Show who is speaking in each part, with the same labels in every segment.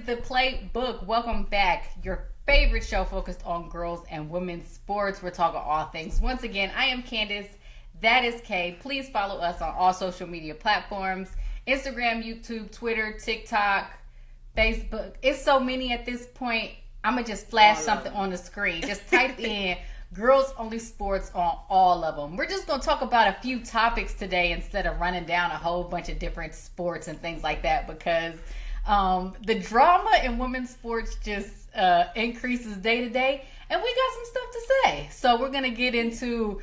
Speaker 1: the Playbook. Welcome back. Your favorite show focused on girls and women's sports. We're talking all things. Once again, I am Candace. That is Kay. Please follow us on all social media platforms. Instagram, YouTube, Twitter, TikTok, Facebook. It's so many at this point. I'm going to just flash something on the screen. Just type in Girls Only Sports on all of them. We're just going to talk about a few topics today instead of running down a whole bunch of different sports and things like that, because the drama in women's sports just increases day to day, and we got some stuff to say. So we're going to get into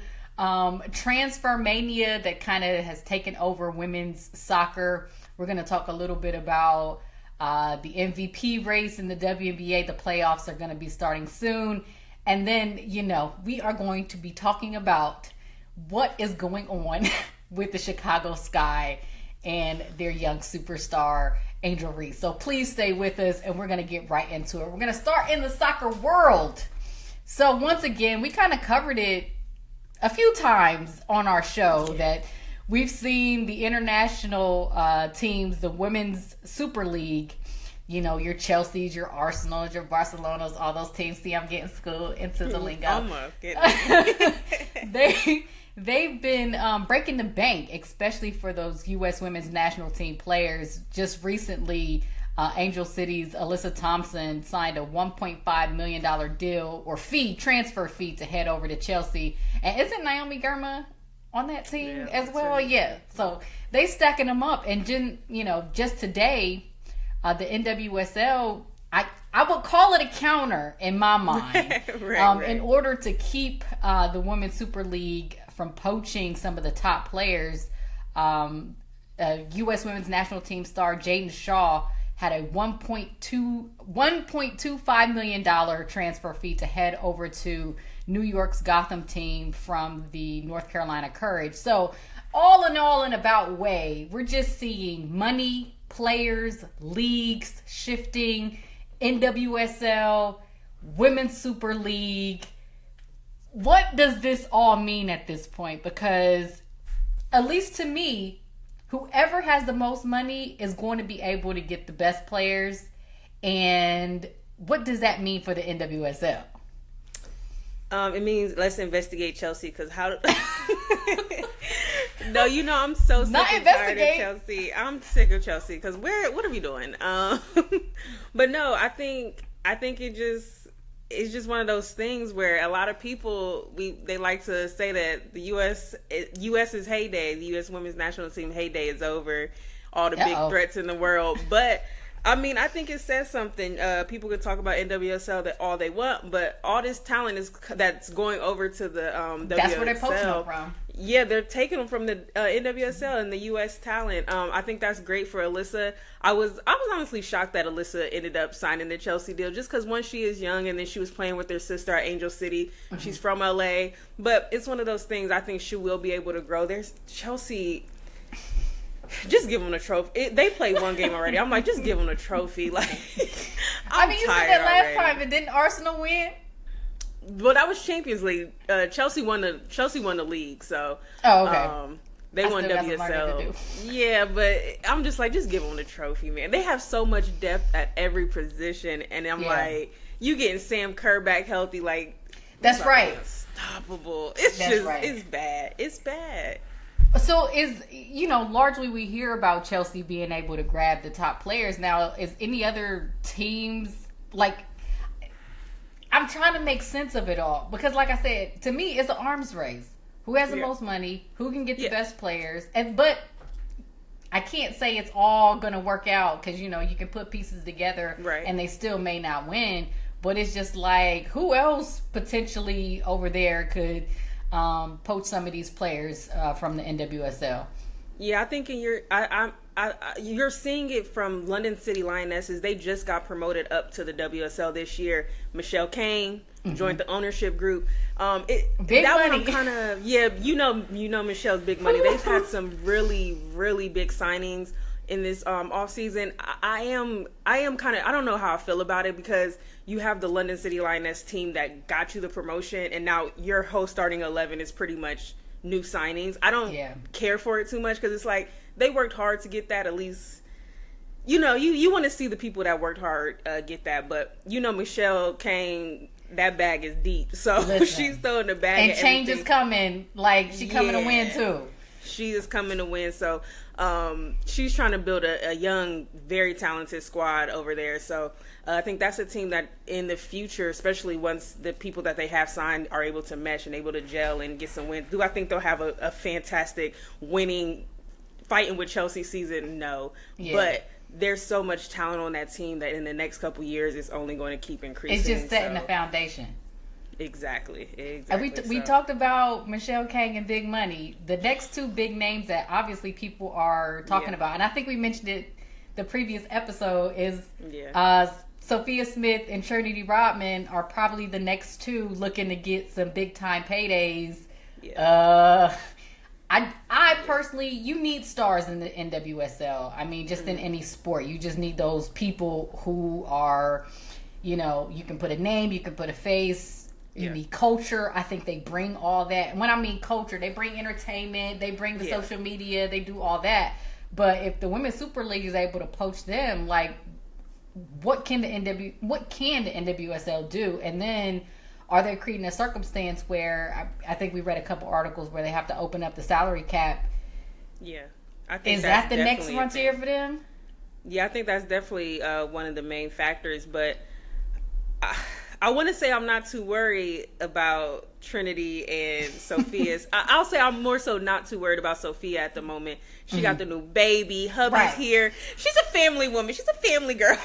Speaker 1: transfer mania that kind of has taken over women's soccer. We're going to talk a little bit about the MVP race in the WNBA. The playoffs are going to be starting soon. And then, we are going to be talking about what is going on with the Chicago Sky and their young superstar, Angel Reese. So please stay with us, and we're going to get right into it. We're going to start in the soccer world. So once again, we kind of covered it a few times on our show that we've seen the international teams, the Women's Super League, your Chelsea's, your Arsenal's, your Barcelona's, all those teams. See, I'm getting schooled into the lingo.
Speaker 2: Almost.
Speaker 1: They've been breaking the bank, especially for those U.S. women's national team players. Just recently, Angel City's Alyssa Thompson signed a $1.5 million deal or transfer fee to head over to Chelsea. And isn't Naomi Girma on that team as well? Right. Yeah. So they stacking them up. And just today, the NWSL, I would call it a counter in my mind. Right. In order to keep the Women's Super League from poaching some of the top players, U.S. women's national team star Jaden Shaw had a $1.25 million transfer fee to head over to New York's Gotham team from the North Carolina Courage. So all in about way, we're just seeing money, players, leagues shifting, NWSL, Women's Super League. What does this all mean at this point? Because at least to me, whoever has the most money is going to be able to get the best players. And what does that mean for the NWSL?
Speaker 2: It means let's investigate Chelsea, because how... No, I'm so sick and tired of Chelsea. I'm sick of Chelsea because what are we doing? But no, I think it's just one of those things where a lot of people they like to say that the U.S.'s heyday, the U.S. women's national team heyday is over. All the big threats in the world, but I mean, I think it says something. People can talk about NWSL that all they want, but all this talent that's going over to the WSL.
Speaker 1: That's where they're poaching them from.
Speaker 2: Yeah, they're taking them from the NWSL and the U.S. talent. I think that's great for Alyssa. I was honestly shocked that Alyssa ended up signing the Chelsea deal, just because one, she is young, and then she was playing with her sister at Angel City. Mm-hmm. She's from L.A., but it's one of those things. I think she will be able to grow. There's Chelsea. Just give them a trophy. They played one game already. I'm like, just give them a trophy. Like,
Speaker 1: you said that last time, but didn't Arsenal win?
Speaker 2: Well, that was Champions League. Chelsea won the league, so they won WSL. Yeah, but I'm just like, just give them the trophy, man. They have so much depth at every position, and I'm like, you getting Sam Kerr back healthy, like
Speaker 1: that's right,
Speaker 2: unstoppable. It's bad. It's bad.
Speaker 1: So largely we hear about Chelsea being able to grab the top players. Now, is any other teams, like, I'm trying to make sense of it all, because like I said, to me, it's an arms race. Who has the most money? Who can get the best players? But I can't say it's all going to work out, because, you can put pieces together and they still may not win. But it's just like, who else potentially over there could poach some of these players from the NWSL?
Speaker 2: Yeah, I think you're seeing it from London City Lionesses. They just got promoted up to the WSL this year. Michelle Kane joined the ownership group.
Speaker 1: Big money.
Speaker 2: Michelle's big money. They've had some really, really big signings in this off season. I am kind of, I don't know how I feel about it, because you have the London City Lioness team that got you the promotion, and now your whole starting 11 is pretty much new signings. I don't care for it too much, because it's like they worked hard to get that. At least you want to see the people that worked hard get that, but Michelle Kane, that bag is deep, so she's throwing the bag.
Speaker 1: And change is coming, like she coming to win too.
Speaker 2: She is coming to win, so she's trying to build a young, very talented squad over there. So I think that's a team that in the future, especially once the people that they have signed are able to mesh and able to gel and get some wins, do I think they'll have a fantastic winning, fighting with Chelsea season? No. Yeah. But there's so much talent on that team that in the next couple years, it's only going to keep increasing.
Speaker 1: It's just setting the foundation.
Speaker 2: Exactly.
Speaker 1: We talked about Michelle Kang and big money. The next two big names that obviously people are talking about, and I think we mentioned it the previous episode, is Sophia Smith and Trinity Rodman are probably the next two looking to get some big time paydays. Yeah. I personally, you need stars in the NWSL. I mean, just in any sport, you just need those people who are, you can put a name, you can put a face. You need culture. I think they bring all that. And when I mean culture, they bring entertainment, they bring the social media, they do all that. But if the Women's Super League is able to poach them, like, what can the NWSL do? And then are they creating a circumstance where I think we read a couple articles where they have to open up the salary cap?
Speaker 2: Yeah. I think
Speaker 1: is that the next frontier for them?
Speaker 2: Yeah, I think that's definitely one of the main factors. But I want to say I'm not too worried about Trinity and Sophia's. I'll say I'm more so not too worried about Sophia at the moment. She got the new baby. Hubby's here. She's a family woman. She's a family girl.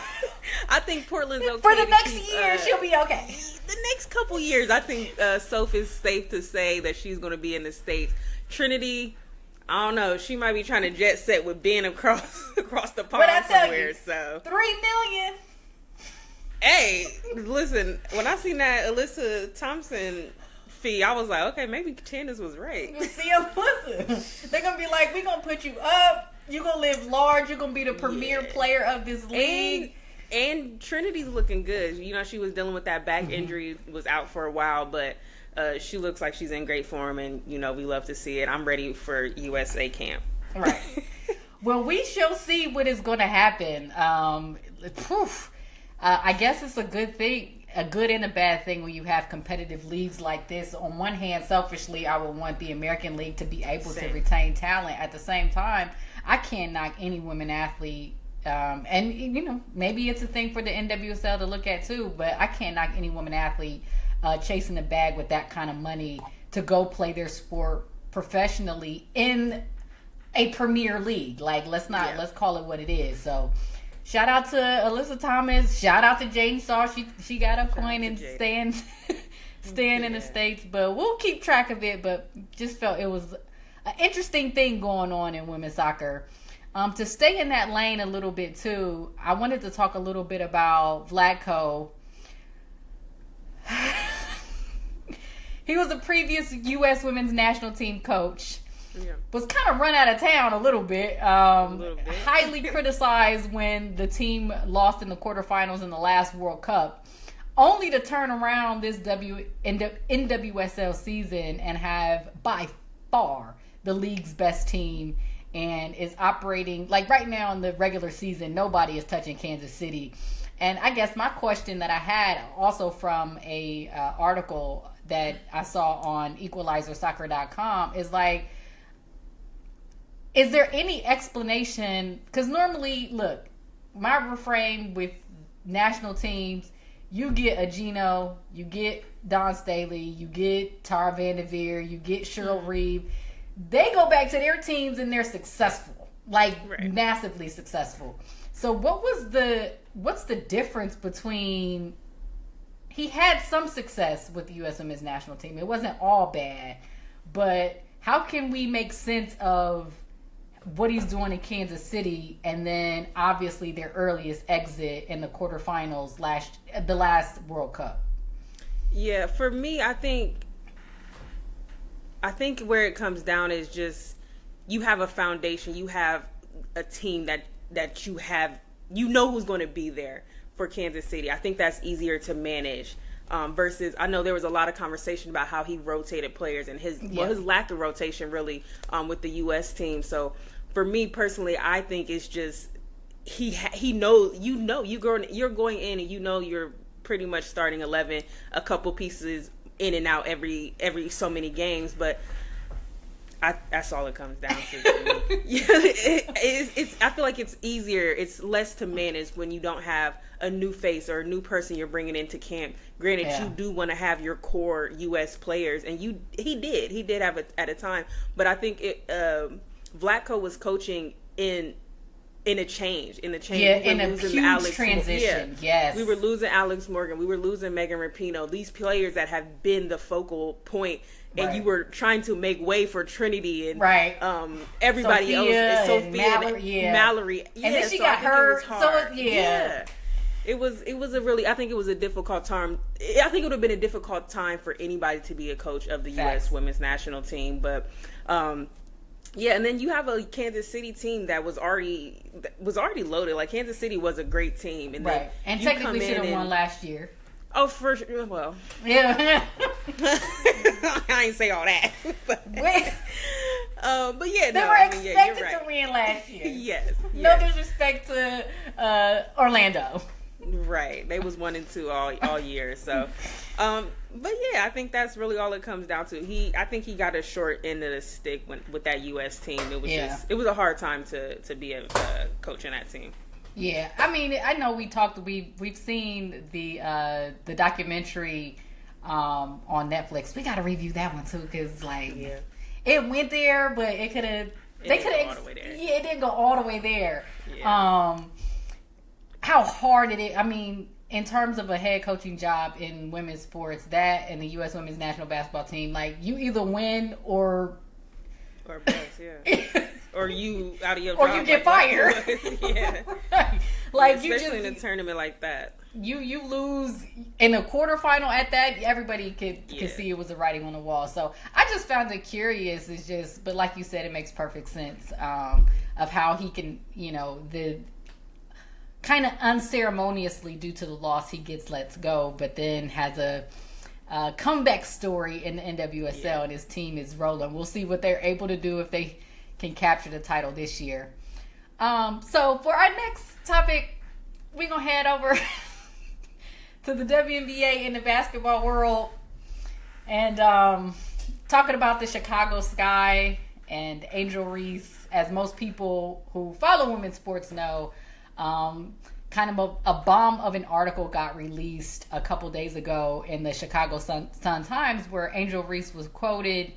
Speaker 2: I think Portland's okay.
Speaker 1: For the next year, she'll be okay.
Speaker 2: The next couple years, I think Soph is safe to say that she's going to be in the States. Trinity, I don't know. She might be trying to jet set with Ben across the pond somewhere. So
Speaker 1: $3 million.
Speaker 2: Hey, listen, when I seen that Alyssa Thompson fee, I was like, okay, maybe Candace was right.
Speaker 1: You see them, listen. They're going to be like, we're going to put you up. You're going to live large. You're going to be the premier player of this league.
Speaker 2: And Trinity's looking good. She was dealing with that back injury, was out for a while, but she looks like she's in great form, and, we love to see it. I'm ready for USA camp.
Speaker 1: Right. Well, we shall see what is going to happen. I guess it's a good thing, a good and a bad thing when you have competitive leagues like this. On one hand, selfishly, I would want the American League to be able to retain talent. At the same time, I can't knock any women athlete. And, maybe it's a thing for the NWSL to look at too, but I can't knock any woman athlete chasing the bag with that kind of money to go play their sport professionally in a premier league. Like, let's call it what it is. So, shout out to Alyssa Thomas. Shout out to Jaden Saw. She got a coin and staying in the States. But we'll keep track of it. But just felt it was an interesting thing going on in women's soccer. To stay in that lane a little bit too, I wanted to talk a little bit about Vlatko. He was a previous U.S. women's national team coach. Yeah. Was kind of run out of town a little bit. Highly criticized when the team lost in the quarterfinals in the last World Cup, only to turn around this NWSL season and have by far the league's best team, and is operating like right now in the regular season. Nobody is touching Kansas City. And I guess my question that I had also from a article that I saw on equalizersoccer.com is like, is there any explanation? Because normally, look, my refrain with national teams, you get a Gino, you get Dawn Staley, you get Tara Vanderveer, you get Cheryl Reeve. They go back to their teams and they're successful, massively successful. So what's the difference between, he had some success with the U.S. Women's National Team. It wasn't all bad, but how can we make sense of what he's doing in Kansas City and then obviously their earliest exit in the quarterfinals the last World Cup?
Speaker 2: Yeah, for me, I think where it comes down is just you have a foundation, you have a team that you have, who's going to be there for Kansas City. I think that's easier to manage versus, I know there was a lot of conversation about how he rotated players and his lack of rotation really with the U.S. team. So for me personally, I think it's just he knows, you're going in and you're pretty much starting 11, a couple pieces in and out every so many games, but that's all it comes down to. I feel like it's easier, it's less to manage when you don't have a new face or a new person you're bringing into camp. Granted, you do want to have your core U.S. players, and he did have it at a time, but I think Vlatko was coaching in a change.
Speaker 1: In a huge transition. Yes.
Speaker 2: We were losing Alex Morgan. We were losing Megan Rapinoe. These players that have been the focal point, and you were trying to make way for Trinity and everybody else. Sophia and Mallory.
Speaker 1: And then she got hurt.
Speaker 2: It was a really, I think it was a difficult time. I think it would have been a difficult time for anybody to be a coach of the U.S. women's national team. But, and then you have a Kansas City team that was already loaded. Like, Kansas City was a great team. And then
Speaker 1: and technically should have won last year.
Speaker 2: Oh, for sure. Well.
Speaker 1: Yeah.
Speaker 2: I ain't say all that. But yeah,
Speaker 1: they were expected to win last year.
Speaker 2: Yes.
Speaker 1: No disrespect to Orlando.
Speaker 2: Right. They was 1 and 2 all year. So, but yeah, I think that's really all it comes down to. I think he got a short end of the stick with that U.S. team. It was it was a hard time to be a coach in that team.
Speaker 1: Yeah, I mean, I know we've seen the documentary on Netflix. We got to review that one too, because it went there, but it could have. They could have. It didn't go all the way there. Yeah. How hard it is. I mean, in terms of a head coaching job in women's sports, that and the U.S. Women's National Basketball Team, like, you either win or
Speaker 2: bust, or you out of your
Speaker 1: or
Speaker 2: job,
Speaker 1: you get fired.
Speaker 2: Right.
Speaker 1: Like,
Speaker 2: especially in a tournament like that.
Speaker 1: You lose in a quarterfinal at that, everybody could see it was the writing on the wall. So I just found it curious. But like you said, it makes perfect sense of how he can, the kind of unceremoniously, due to the loss, he gets let go, but then has a comeback story in the NWSL, and his team is rolling. We'll see what they're able to do if they can capture the title this year. So for our next topic, we're going to head over to the WNBA in the basketball world, and talking about the Chicago Sky and Angel Reese. As most people who follow women's sports know, kind of a bomb of an article got released a couple days ago in the Chicago Sun-Times, where Angel Reese was quoted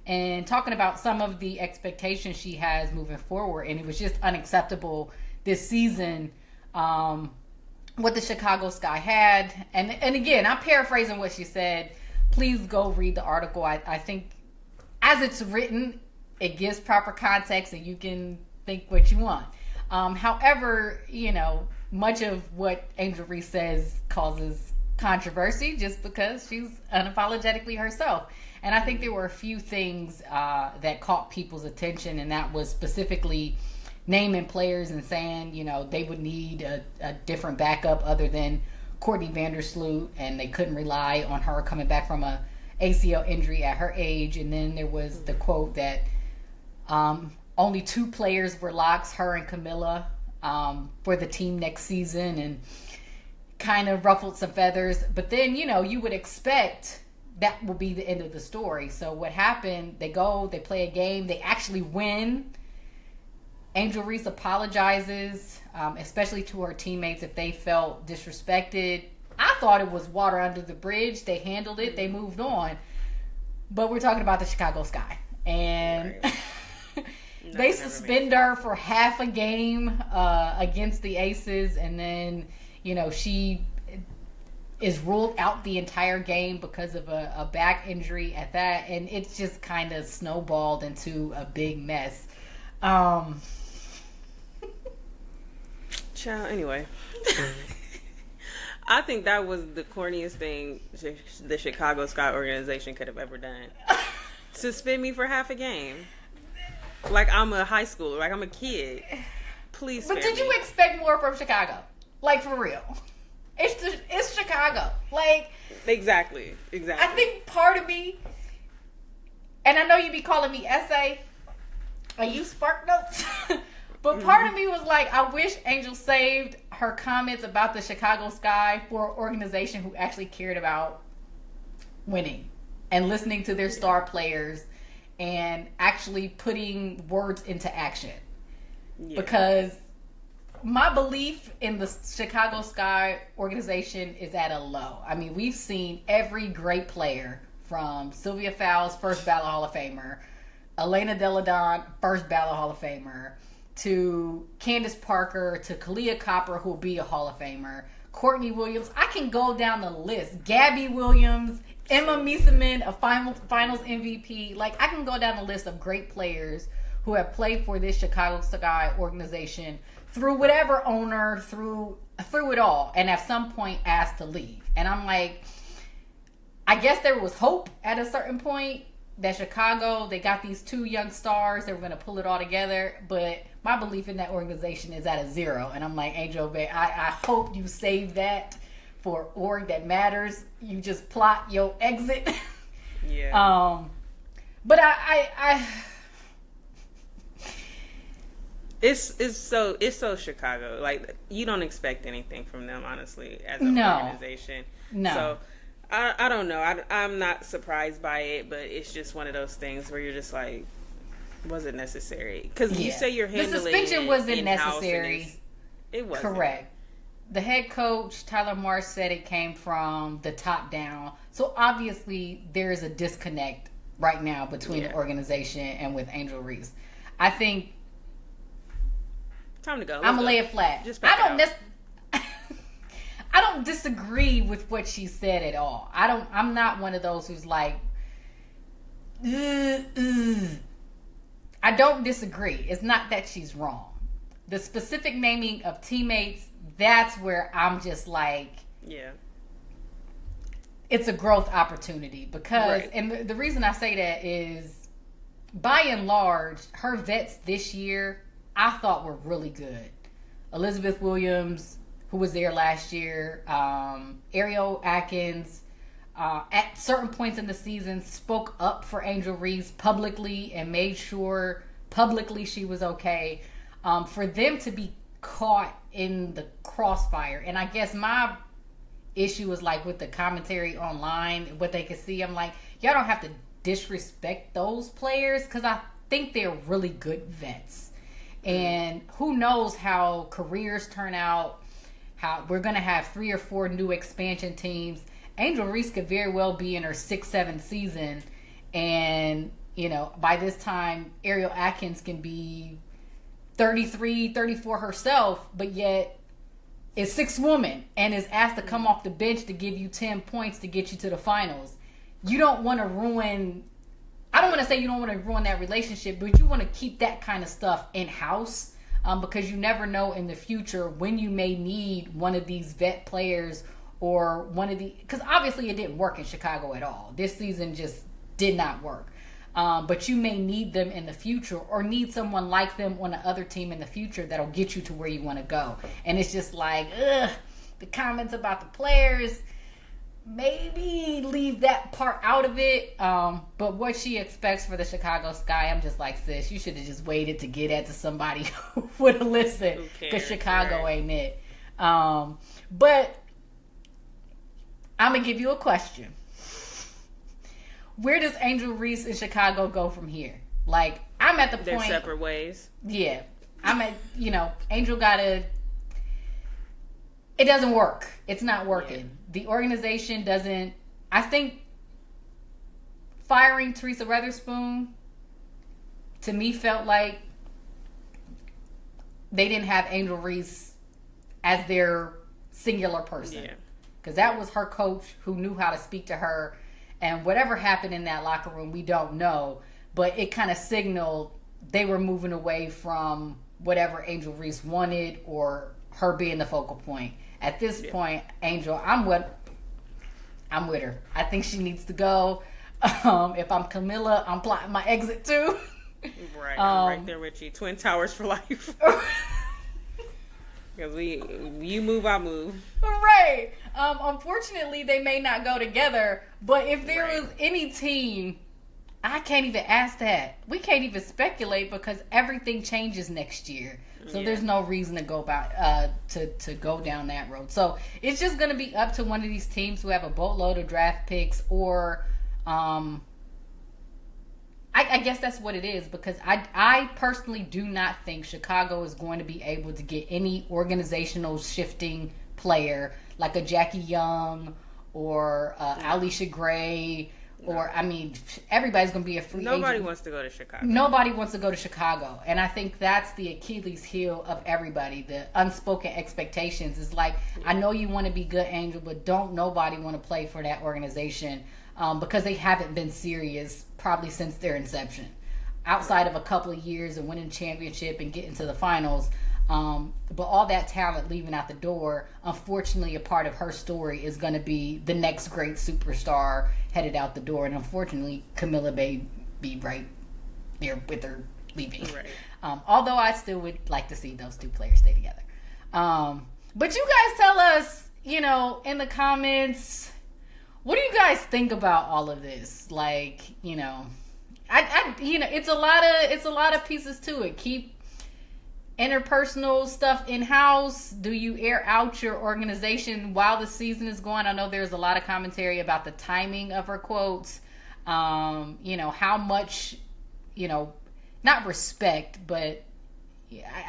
Speaker 1: and talking about some of the expectations she has moving forward. And it was just unacceptable this season, what the Chicago Sky had. And again, I'm paraphrasing what she said. Please go read the article. I think as it's written, it gives proper context and you can think what you want. However, much of what Angel Reese says causes controversy just because she's unapologetically herself. And I think there were a few things that caught people's attention, and that was specifically naming players and saying, they would need a different backup other than Courtney Vandersloot, and they couldn't rely on her coming back from a ACL injury at her age. And then there was the quote that only 2 players were locks, her and Camilla, for the team next season, and kind of ruffled some feathers. But then, you would expect that will be the end of the story. So what happened, they play a game, they actually win. Angel Reese apologizes, especially to her teammates if they felt disrespected. I thought it was water under the bridge. They handled it, they moved on. But we're talking about the Chicago Sky. And they suspend her for half a game against the Aces, and then, she is ruled out the entire game because of a back injury at that, and it's just kind of snowballed into a big mess.
Speaker 2: Child, anyway. I think that was the corniest thing the Chicago Sky organization could have ever done. Suspend me for half a game. Like I'm a high schooler, like I'm a kid. Please.
Speaker 1: But did you expect more from Chicago? Like, for real? It's Chicago. Like,
Speaker 2: exactly.
Speaker 1: I think part of me, and I know you be calling me essay, I use spark notes, But part of me was like, I wish Angel saved her comments about the Chicago Sky for an organization who actually cared about winning and listening to their star players and actually putting words into action. Yeah. Because my belief in the Chicago Sky organization is at a low. I mean, we've seen every great player from Sylvia Fowles, first ballot Hall of Famer, Elena Delle Donne, first ballot Hall of Famer, to Candace Parker, to Kalia Copper, who will be a Hall of Famer, Courtney Williams. I can go down the list. Gabby Williams, Emma Miesemann, a finals MVP. Like, I can go down the list of great players who have played for this Chicago Sky organization through whatever owner, through it all, and at some point asked to leave. And I'm like, I guess there was hope at a certain point that Chicago, they got these two young stars, they were going to pull it all together, but my belief in that organization is at a zero. And I'm like, Angel, babe, I hope you save that for org that matters. You just plot your exit.
Speaker 2: Yeah.
Speaker 1: But I
Speaker 2: It's so Chicago. Like, you don't expect anything from them, honestly, as an organization.
Speaker 1: No.
Speaker 2: So I don't know. I'm not surprised by it, but it's just one of those things where you're just like, was it necessary? Because you say you're handling
Speaker 1: the suspension wasn't necessary.
Speaker 2: It wasn't.
Speaker 1: Correct. The head coach, Tyler Marsh, said it came from the top down. So obviously there is a disconnect right now between the organization and with Angel Reese. I think
Speaker 2: time to go.
Speaker 1: I'm gonna lay it flat. I don't disagree with what she said at all. I'm not one of those who's like, I don't disagree. It's not that she's wrong. The specific naming of teammates, that's where I'm just like,
Speaker 2: yeah,
Speaker 1: it's a growth opportunity. Because, and the reason I say that is, by and large, her vets this year, I thought were really good. Elizabeth Williams, who was there last year, Ariel Atkins, at certain points in the season, spoke up for Angel Reese publicly and made sure publicly she was okay. For them to be caught in the crossfire, and I guess my issue is like with the commentary online, what they could see, I'm like, y'all don't have to disrespect those players, because I think they're really good vets. And who knows how careers turn out, how we're going to have 3 or 4 new expansion teams. Angel Reese could very well be in her 6th, 7th season. And, you know, by this time, Ariel Atkins can be 33, 34 herself, but yet is 6th woman and is asked to come off the bench to give you 10 points to get you to the finals. You don't want to ruin... I don't want to say you don't want to ruin that relationship, but you want to keep that kind of stuff in-house, because you never know in the future when you may need one of these vet players or one of the... Because obviously it didn't work in Chicago at all. This season just did not work. But you may need them in the future, or need someone like them on the other team in the future that'll get you to where you want to go. And it's just like, the comments about the players... Maybe leave that part out of it. But what she expects for the Chicago Sky, I'm just like, sis, you should have just waited to get at to somebody who would have listened, because Chicago ain't it. But I'm going to give you a question. Where does Angel Reese in Chicago go from here? Like, I'm at the point...
Speaker 2: They're separate ways.
Speaker 1: Yeah. I'm at, Angel got to... It doesn't work. It's not working. Yeah. The organization doesn't... I think firing Teresa Weatherspoon, to me, felt like they didn't have Angel Reese as their singular person. Yeah. Because that was her coach who knew how to speak to her. And whatever happened in that locker room, we don't know. But it kind of signaled they were moving away from whatever Angel Reese wanted, or her being the focal point. At this point, Angel, I'm with her. I think she needs to go. If I'm Camilla, I'm plotting my exit too.
Speaker 2: Right, I'm right there with you. Twin Towers for life. Because you move, I move.
Speaker 1: Right. Unfortunately, they may not go together. But if there was any team I can't even ask that. We can't even speculate because everything changes next year. So there's no reason to go about to go down that road. So it's just going to be up to one of these teams who have a boatload of draft picks, or I guess that's what it is, because I personally do not think Chicago is going to be able to get any organizational shifting player like a Jackie Young or Alicia Gray. Or, I mean, everybody's going to be a free agent.
Speaker 2: Nobody wants to go to Chicago.
Speaker 1: Nobody wants to go to Chicago. And I think that's the Achilles heel of everybody. The unspoken expectations is like, I know you want to be good, Angel, but don't nobody want to play for that organization because they haven't been serious probably since their inception. Outside of a couple of years and winning championship and getting to the finals. But all that talent leaving out the door, unfortunately, a part of her story is going to be the next great superstar headed out the door. And unfortunately, Camilla may be right there with her leaving. Right. Although I still would like to see those two players stay together. But you guys tell us, in the comments, what do you guys think about all of this? Like, it's a lot of pieces to it. Keep interpersonal stuff in-house. Do you air out your organization while the season is going? I know there's a lot of commentary about the timing of her quotes. How much, not respect, but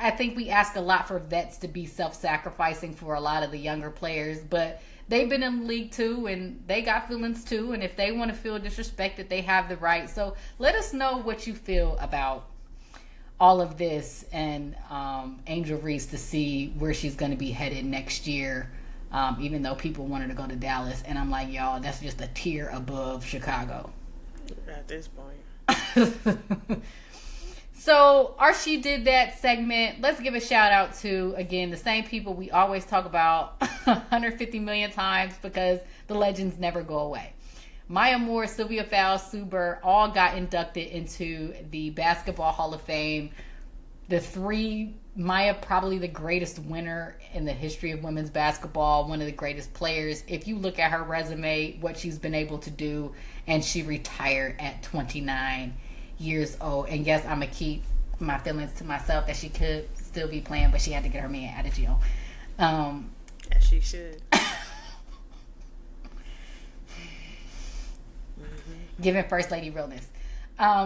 Speaker 1: I think we ask a lot for vets to be self-sacrificing for a lot of the younger players, but they've been in the league too, and they got feelings too, and if they want to feel disrespected, they have the right. So let us know what you feel about all of this, and Angel Reese, to see where she's going to be headed next year, even though people wanted to go to Dallas. And I'm like, y'all, that's just a tier above Chicago.
Speaker 2: At this point.
Speaker 1: So, our She Did That segment, let's give a shout out to, again, the same people we always talk about 150 million times because the legends never go away. Maya Moore, Sylvia Fowles, Sue Bird all got inducted into the Basketball Hall of Fame. The three, Maya probably the greatest winner in the history of women's basketball, one of the greatest players. If you look at her resume, what she's been able to do, and she retired at 29 years old. And yes, I'm going to keep my feelings to myself that she could still be playing, but she had to get her man out of jail.
Speaker 2: As she should.
Speaker 1: Giving First Lady realness.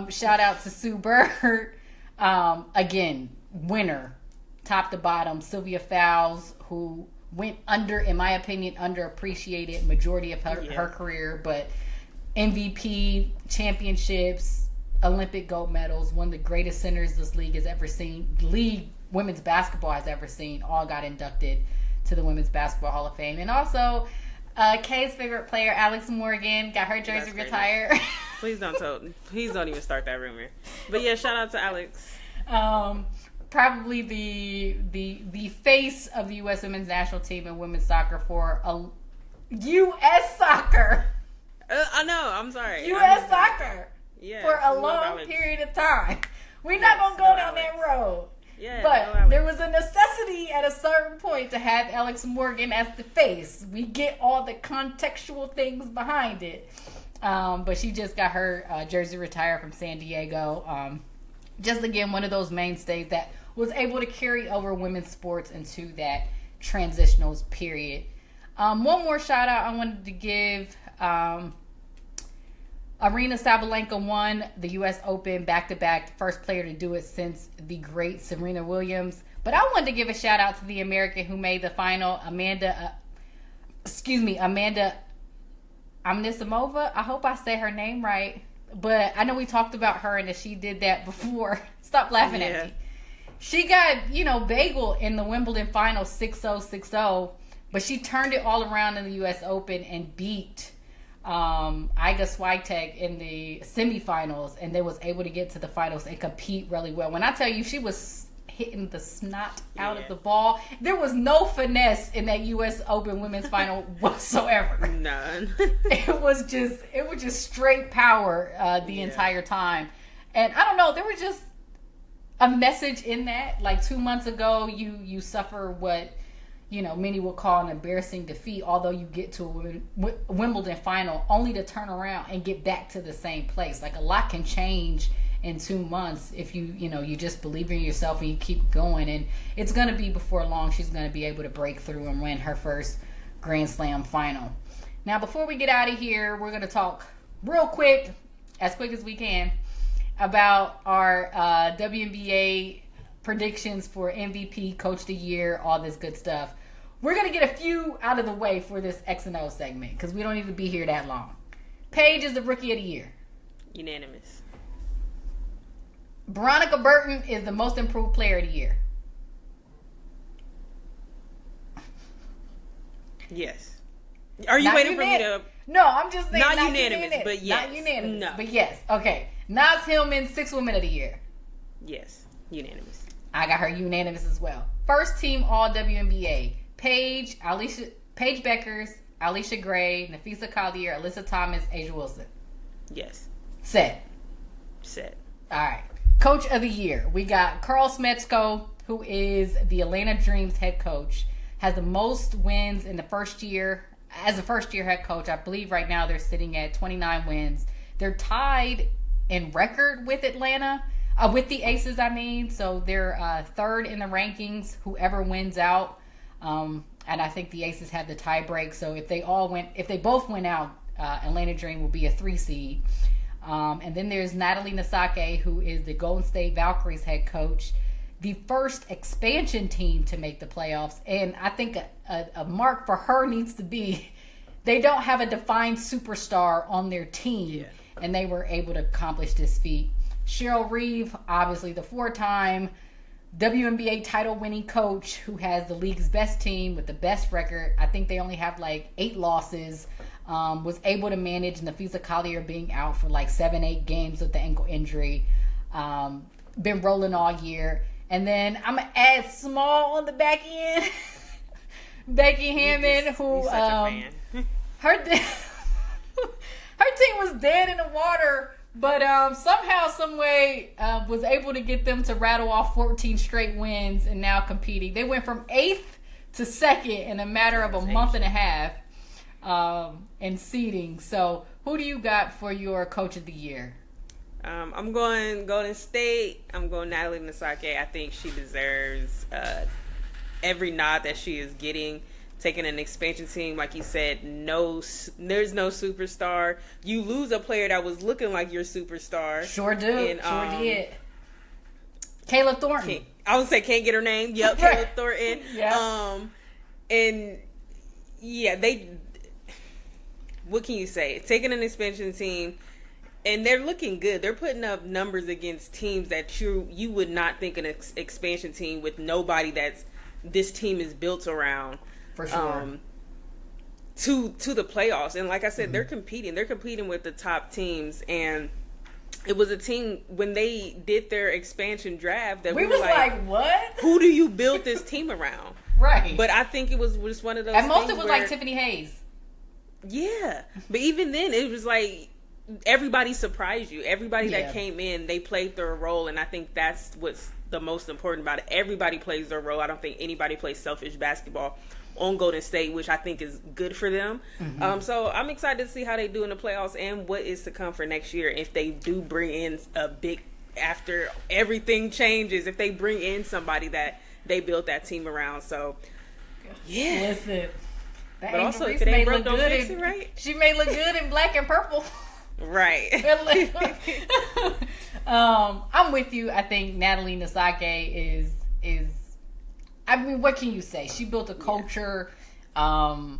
Speaker 1: Shout out to Sue Bird. Again, winner, top to bottom. Sylvia Fowles, who went under, in my opinion, underappreciated majority of her career, but MVP, championships, Olympic gold medals, one of the greatest centers this league has ever seen, women's basketball has ever seen, all got inducted to the Women's Basketball Hall of Fame. And also, Kay's favorite player, Alex Morgan, got her jersey retired.
Speaker 2: Please don't even start that rumor. But yeah, shout out to Alex.
Speaker 1: Probably the face of the U.S. Women's National Team in women's soccer for U.S. soccer.
Speaker 2: I know. I'm sorry.
Speaker 1: U.S. soccer.
Speaker 2: Yeah.
Speaker 1: For a long period of time. We're not gonna go down that road.
Speaker 2: Yeah,
Speaker 1: but there was a necessity at a certain point to have Alex Morgan as the face. We get all the contextual things behind it. But she just got her jersey retired from San Diego. Just again, one of those mainstays that was able to carry over women's sports into that transitional period. One more shout out I wanted to give. Aryna Sabalenka won the U.S. Open back-to-back, first player to do it since the great Serena Williams. But I wanted to give a shout-out to the American who made the final, Amanda Anisimova. I hope I say her name right. But I know we talked about her and that she did that before. Stop laughing at me. She got, bagel in the Wimbledon final 6-0, 6-0. But she turned it all around in the U.S. Open and beat Iga Swiatek in the semifinals, and they was able to get to the finals and compete really well. When I tell you she was hitting the snot out of the ball, there was no finesse in that U.S. Open women's final whatsoever.
Speaker 2: None.
Speaker 1: It was just straight power the entire time. And I don't know, there was just a message in that. Like 2 months ago, you suffer what many would call an embarrassing defeat, although you get to a Wimbledon final only to turn around and get back to the same place. Like, a lot can change in 2 months if you just believe in yourself and you keep going. And it's going to be before long she's going to be able to break through and win her first Grand Slam final. Now, before we get out of here, we're going to talk real quick, as quick as we can, about our WNBA predictions for MVP, Coach of the Year, all this good stuff. We're going to get a few out of the way for this X&O segment because we don't need to be here that long. Paige is the Rookie of the Year.
Speaker 2: Unanimous.
Speaker 1: Veronica Burton is the Most Improved Player of the Year.
Speaker 2: Yes. Are you
Speaker 1: Not
Speaker 2: waiting
Speaker 1: unanimous.
Speaker 2: for me to...
Speaker 1: No, I'm just saying
Speaker 2: not unanimous, but yes.
Speaker 1: Not unanimous,
Speaker 2: No.
Speaker 1: but yes. Okay. Naz Hillman, 6 Women of the Year.
Speaker 2: Yes. Unanimous.
Speaker 1: I got her unanimous as well. First team All WNBA. Paige Beckers, Alicia Gray, Nafisa Collier, Alyssa Thomas, Asia Wilson.
Speaker 2: Yes.
Speaker 1: Set. All right. Coach of the Year. We got Carl Smetsko, who is the Atlanta Dreams head coach. Has the most wins in the first year. As a first-year head coach, I believe right now they're sitting at 29 wins. They're tied in record with Atlanta. With the Aces, I mean. So they're third in the rankings, whoever wins out. And I think the Aces have the tie break. So if they both win out, Atlanta Dream will be a 3 seed. And then there's Natalie Nasake, who is the Golden State Valkyries head coach. The first expansion team to make the playoffs. And I think a mark for her needs to be they don't have a defined superstar on their team. Yeah. And they were able to accomplish this feat. Cheryl Reeve, obviously the 4-time WNBA title-winning coach who has the league's best team with the best record. I think they only have like 8 losses. Was able to manage Nafisa Collier being out for like 7-8 games with the ankle injury. Been rolling all year. And then I'm going to add small on the back end. Becky Hammond, who
Speaker 2: such a fan.
Speaker 1: her team was dead in the water, but somehow, some way, was able to get them to rattle off 14 straight wins and now competing. They went from 8th to 2nd in a matter of a month and a half in seeding. So who do you got for your Coach of the Year?
Speaker 2: I'm going Golden State. I'm going Natalie Nasake. I think she deserves every nod that she is getting. Taking an expansion team, like you said, there's no superstar. You lose a player that was looking like your superstar.
Speaker 1: Sure do. Did. Kayla Thornton.
Speaker 2: I would say can't get her name. Yep, Kayla Thornton. Yeah. And yeah, what can you say? Taking an expansion team, and they're looking good. They're putting up numbers against teams that you would not think an expansion team with nobody that's this team is built around. For sure. To the playoffs. And like I said, they're competing. They're competing with the top teams. And it was a team, when they did their expansion draft, that we were like,
Speaker 1: what?
Speaker 2: Who do you build this team around?
Speaker 1: Right.
Speaker 2: But I think it was just one of those
Speaker 1: At most it was like Tiffany Hayes.
Speaker 2: Yeah. But even then, it was like everybody surprised you. Everybody that came in, they played their role. And I think that's what's the most important about it. Everybody plays their role. I don't think anybody plays selfish basketball on Golden State, which I think is good for them. So I'm excited to see how they do in the playoffs and what is to come for next year. If they do bring in after everything changes, if they bring in somebody that they built that team around. So, yeah.
Speaker 1: Listen.
Speaker 2: But also, if it ain't broke, don't fix it, right?
Speaker 1: She may look good in black and purple.
Speaker 2: Right.
Speaker 1: I'm with you. I think Natalie Nasake is I mean, what can you say? She built a culture, ditto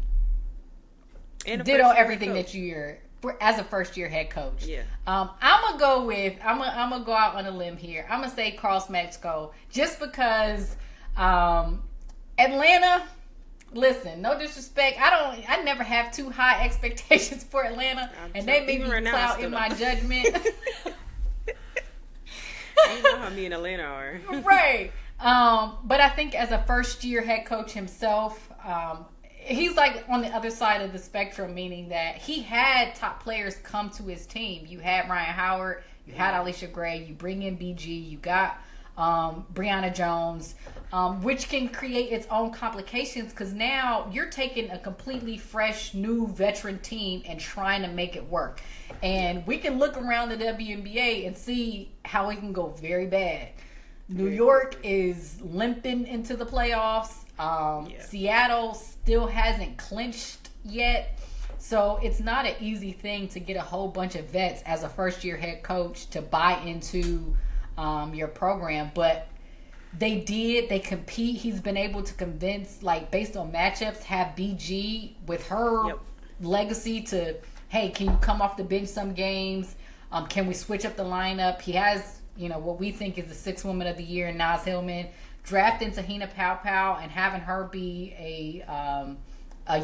Speaker 1: everything that you're as a first year head coach.
Speaker 2: Yeah.
Speaker 1: I'm gonna go out on a limb here. I'm gonna say Carl Smetsko just because Atlanta. Listen, no disrespect. I never have too high expectations for Atlanta, and they may be cloud in my judgment.
Speaker 2: You know how me and Atlanta are.
Speaker 1: Right. But I think as a first-year head coach himself, he's like on the other side of the spectrum, meaning that he had top players come to his team. You had Ryan Howard, you had Alicia Gray, you bring in BG, you got Brianna Jones, which can create its own complications because now you're taking a completely fresh, new veteran team and trying to make it work. And we can look around the WNBA and see how it can go very bad. New York is limping into the playoffs. Seattle still hasn't clinched yet. So it's not an easy thing to get a whole bunch of vets as a first-year head coach to buy into your program. But they compete. He's been able to convince, like, based on matchups, have BG with her legacy to, hey, can you come off the bench some games? Can we switch up the lineup? He has, what we think is the sixth woman of the year, Naz Hillman, drafting Tahina Pow and having her be a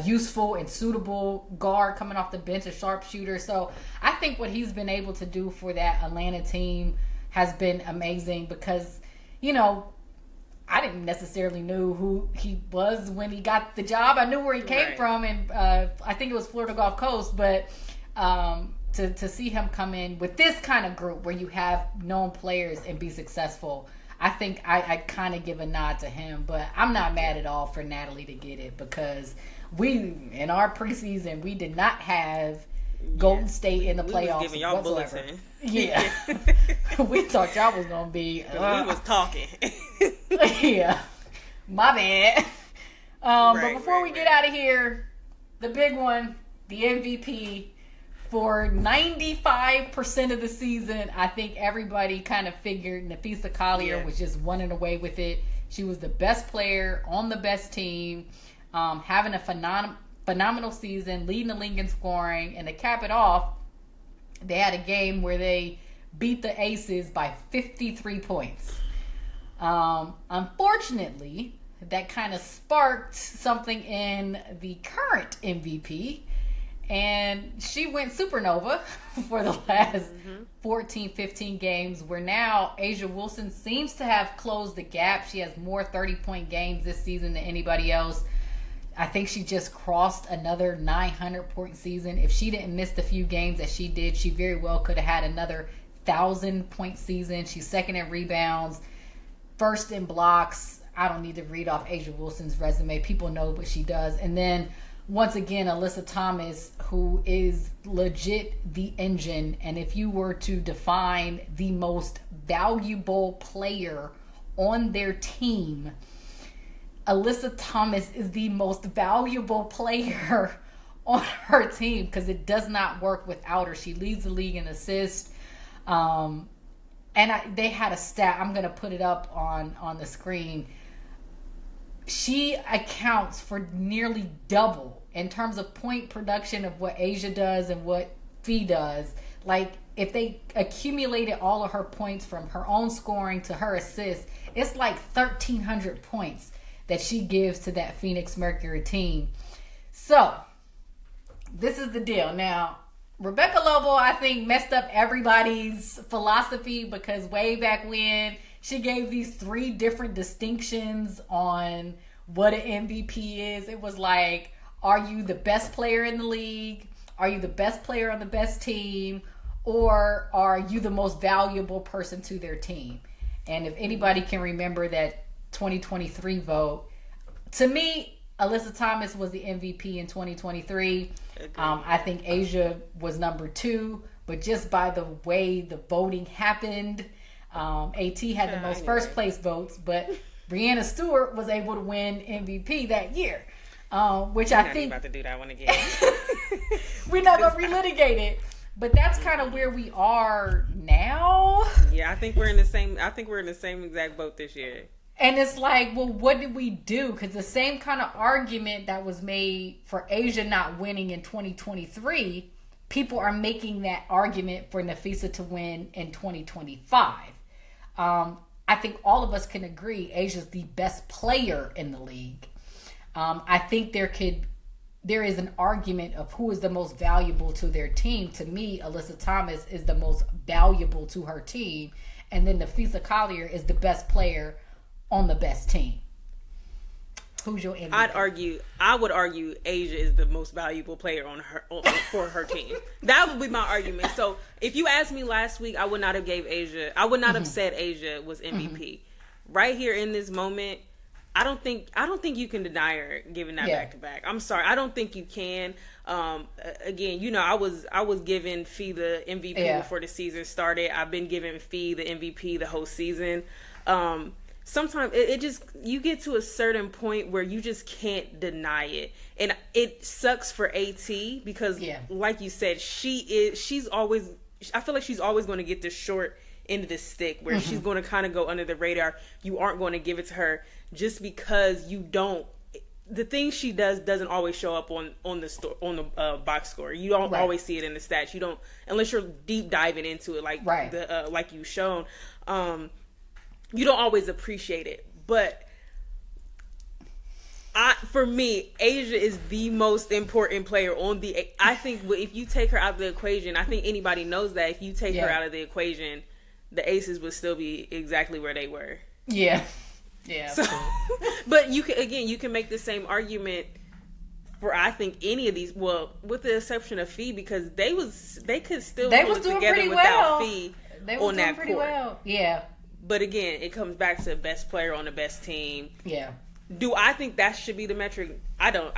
Speaker 1: useful and suitable guard coming off the bench, a sharpshooter. So I think what he's been able to do for that Atlanta team has been amazing because, I didn't necessarily know who he was when he got the job. I knew where he came from, and I think it was Florida Gulf Coast, but to see him come in with this kind of group where you have known players and be successful, I think I kind of give a nod to him. But I'm not mad at all for Natalie to get it because in our preseason, we did not have Golden State in the playoffs.
Speaker 2: We was giving y'all
Speaker 1: whatsoever.
Speaker 2: bulletin.
Speaker 1: Yeah. We thought y'all was going to be...
Speaker 2: we was talking.
Speaker 1: Yeah. My bad. But before we get out of here, the big one, the MVP... For 95% of the season, I think everybody kind of figured Napheesa Collier was just running away with it. She was the best player on the best team, having a phenomenal season, leading the league in scoring. And to cap it off, they had a game where they beat the Aces by 53 points. Unfortunately, that kind of sparked something in the current MVP. And she went supernova for the last 14, 15 games, where now A'ja Wilson seems to have closed the gap. She has more 30-point games this season than anybody else. I think she just crossed another 900-point season. If she didn't miss the few games that she did, she very well could have had another 1,000-point season. She's second in rebounds, first in blocks. I don't need to read off A'ja Wilson's resume. People know what she does. And then once again, Alyssa Thomas, who is legit the engine. And if you were to define the most valuable player on their team, Alyssa Thomas is the most valuable player on her team because it does not work without her. She leads the league in assists. They had a stat. I'm going to put it up on the screen. She accounts for nearly double in terms of point production of what A'ja does and what Fee does. Like, if they accumulated all of her points from her own scoring to her assists, it's like 1,300 points that she gives to that Phoenix Mercury team. So, this is the deal. Now, Rebecca Lobo, I think, messed up everybody's philosophy because way back when, she gave these 3 different distinctions on what an MVP is. It was like, are you the best player in the league? Are you the best player on the best team? Or are you the most valuable person to their team? And if anybody can remember that 2023 vote, to me, Alyssa Thomas was the MVP in 2023. I think A'ja was number 2. But just by the way the voting happened, AT had the most first place votes, but Breanna Stewart was able to win MVP that year, which I think
Speaker 2: about to do that one again.
Speaker 1: We're not gonna relitigate it, but that's kind of where we are now.
Speaker 2: Yeah, I think we're in the same exact boat this year.
Speaker 1: And it's like, well, what did we do? Because the same kind of argument that was made for A'ja not winning in 2023, people are making that argument for Napheesa to win in 2025. I think all of us can agree A'ja's the best player in the league. I think there is an argument of who is the most valuable to their team. To me, Alyssa Thomas is the most valuable to her team. And then Napheesa Collier is the best player on the best team. Who's your MVP?
Speaker 2: I would argue A'ja is the most valuable player for her team. That would be my argument. So if you asked me last week, I would not have have said A'ja was MVP. right here in this moment, I don't think you can deny her giving that back to back. I'm sorry, I don't think you can. Again, you know, I was giving Fee the MVP before the season started. I've been giving Fee the MVP the whole season. Sometimes it just, you get to a certain point where you just can't deny it, and it sucks for AT because, like you said, she's always. I feel like she's always going to get the short end of the stick, where she's going to kind of go under the radar. You aren't going to give it to her just because you don't. The thing she doesn't always show up on the box score. You don't always see it in the stats. You don't, unless you're deep diving into it, like like you've shown. You don't always appreciate it, but for me, Asia is the most important player on the. I think if you take her out of the equation, I think anybody knows that if you take her out of the equation, the Aces would still be exactly where they were.
Speaker 1: Yeah.
Speaker 2: So, but you can make the same argument for, I think, any of these. Well, with the exception of Fee, because they could still hold it together without Fee on that court.
Speaker 1: Well. Yeah.
Speaker 2: But again, it comes back to best player on the best team.
Speaker 1: Yeah.
Speaker 2: Do I think that should be the metric? I don't.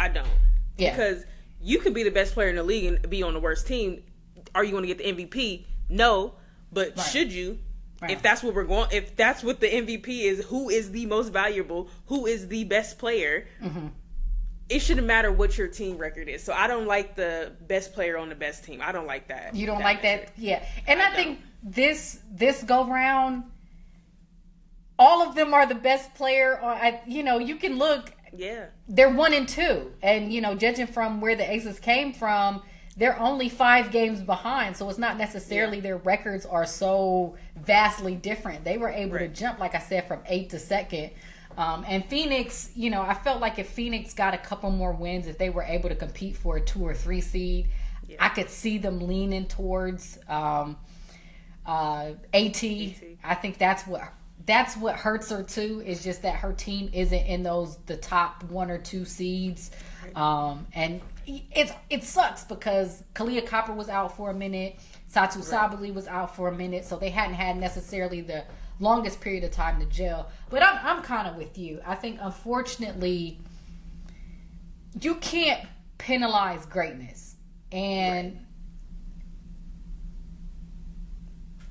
Speaker 1: Yeah.
Speaker 2: Because you could be the best player in the league and be on the worst team. Are you going to get the MVP? No. But should you? Right. If that's what we're going, if that's what the MVP is, who is the most valuable, who is the best player, it shouldn't matter what your team record is. So I don't like the best player on the best team. I don't like that.
Speaker 1: You don't like that? Yeah. And I think this go round, all of them are the best player. You can look.
Speaker 2: Yeah.
Speaker 1: They're 1 and 2, and judging from where the Aces came from, they're only 5 games behind. So it's not necessarily their records are so vastly different. They were able to jump, like I said, from 8th to 2nd. And Phoenix, I felt like if Phoenix got a couple more wins, if they were able to compete for a 2 or 3 seed, I could see them leaning towards AT. I think that's what hurts her too, is just that her team isn't in the top 1 or 2 seeds. And it sucks because Kalia Copper was out for a minute, Satu Sabali was out for a minute, so they hadn't had necessarily the longest period of time to gel. But I'm kind of with you. I think, unfortunately, you can't penalize greatness. And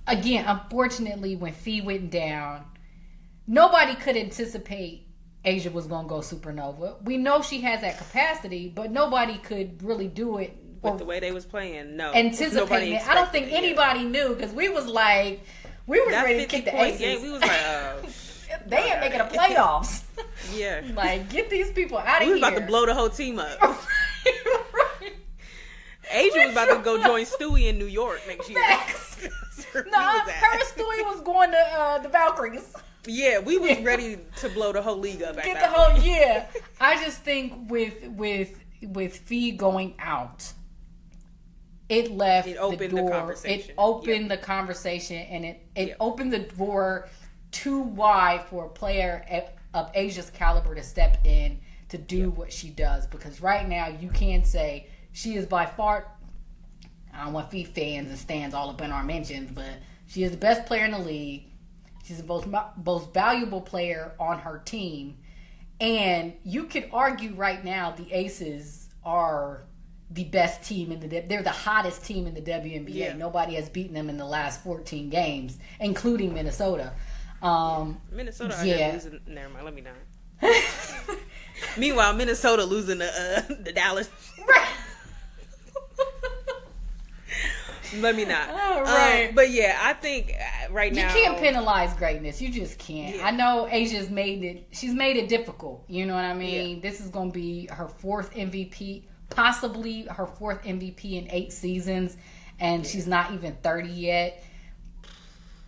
Speaker 1: again, unfortunately, when Fee went down, nobody could anticipate Asia was going to go supernova. We know she has that capacity, but nobody could really do it.
Speaker 2: With the way they was playing, no.
Speaker 1: Anticipating it. I don't think anybody knew, because we was ready to kick the Aces.
Speaker 2: Game, we was like,
Speaker 1: they ain't making a playoffs.
Speaker 2: Yeah.
Speaker 1: Like, get these people out of here.
Speaker 2: We was about to blow the whole team up. Asia was about to go join Stewie in New York next year.
Speaker 1: Her and Stewie was going to the Valkyries.
Speaker 2: Yeah, we was ready to blow the whole league up.
Speaker 1: I just think with Fee going out, it opened the conversation. It opened the conversation, and it opened the door too wide for a player of Asia's caliber to step in to do what she does. Because right now, you can say she is by far, I don't want Fee fans and stands all up in our mentions, but she is the best player in the league. She's the most valuable player on her team. And you could argue right now the Aces are the best team they're the hottest team in the WNBA. Yeah. Nobody has beaten them in the last 14 games, including Minnesota.
Speaker 2: Minnesota, losing. Never mind, let me not. Meanwhile, Minnesota losing the Dallas.
Speaker 1: Right.
Speaker 2: Let me not.
Speaker 1: Right.
Speaker 2: But yeah, I think right now
Speaker 1: you can't penalize greatness. You just can't. Yeah. I know Asia's made it. She's made it difficult. You know what I mean? Yeah. This is going to be her 4th MVP, possibly her 4th MVP in 8 seasons, and she's not even 30 yet.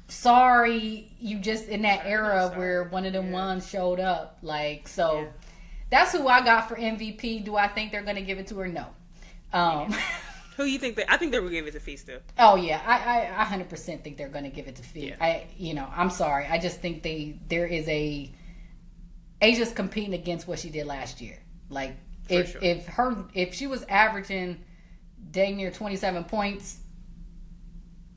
Speaker 1: Sorry, you just in that era where one of them ones showed up. That's who I got for MVP. Do I think they're going to give it to her? No.
Speaker 2: Who you think I think they will give it to Fee still.
Speaker 1: Oh yeah, I 100% think they're going to give it to Fee. Yeah. I'm sorry. I just think Asia's competing against what she did last year. Like if she was averaging dang near 27 points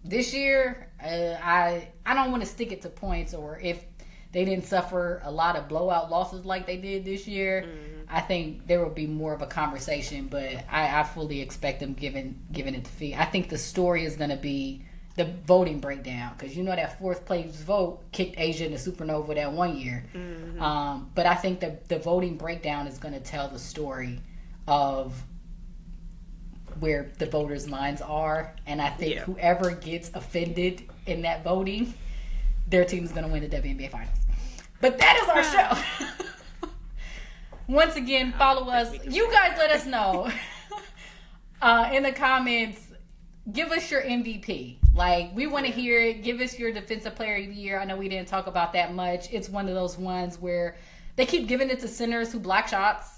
Speaker 1: this year, I don't want to stick it to points, or if they didn't suffer a lot of blowout losses like they did this year, I think there will be more of a conversation. But I fully expect them giving it defeat. I think the story is going to be the voting breakdown, because you know that fourth place vote kicked Asia in the supernova that one year. But I think the voting breakdown is going to tell the story of where the voters' minds are, and I think whoever gets offended in that voting, their team is going to win the WNBA finals. But that is our show. Once again, follow us. You guys let us know in the comments. Give us your MVP. Like, we want to hear it. Give us your defensive player of the year. I know we didn't talk about that much. It's one of those ones where they keep giving it to centers who block shots.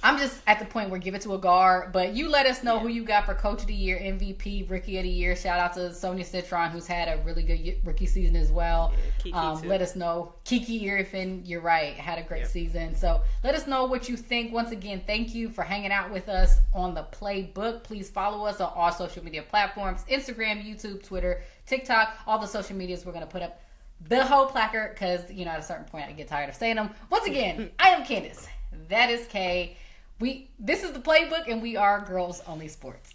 Speaker 1: I'm just at the point where give it to a guard. But you let us know who you got for Coach of the Year, MVP, Rookie of the Year. Shout out to Sonia Citron, who's had a really good rookie season as well. Yeah, let us know. Kiki Irfin, you're right, had a great season. So let us know what you think. Once again, thank you for hanging out with us on the Playbook. Please follow us on all social media platforms, Instagram, YouTube, Twitter, TikTok, all the social medias. We're going to put up the whole placard because, at a certain point I get tired of saying them. Once again, I am Candace. That is Kay. This is the Playbook, and we are Girls Only Sports.